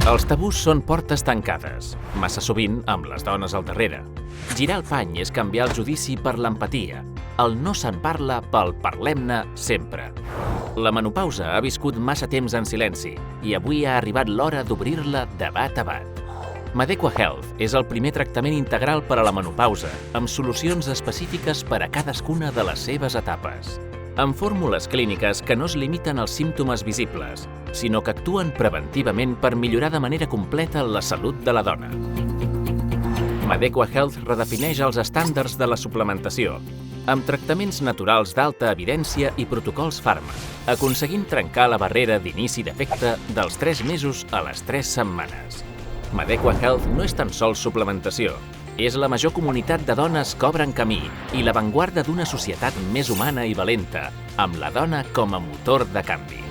Els tabús són portes tancades, massa sovint amb les dones al darrere. Girar el pany és canviar el judici per l'empatia. El no se'n parla pel parlem-ne sempre. La menopausa ha viscut massa temps en silenci i avui ha arribat l'hora d'obrir-la de bat a bat. Madequa Health és el primer tractament integral per a la menopausa, amb solucions específiques per a cadascuna de les seves etapes. Amb fórmules clíniques que no es limiten als símptomes visibles, sinó que actuen preventivament per millorar de manera completa la salut de la dona. Madequa Health redefineix els estàndards de la suplementació, amb tractaments naturals d'alta evidència i protocols fàrmac, aconseguint trencar la barrera d'inici d'efecte dels 3 mesos a les 3 setmanes. Madequa Health no és tan sols suplementació, és la major comunitat de dones que obren camí i l'avantguarda d'una societat més humana i valenta, amb la dona com a motor de canvi.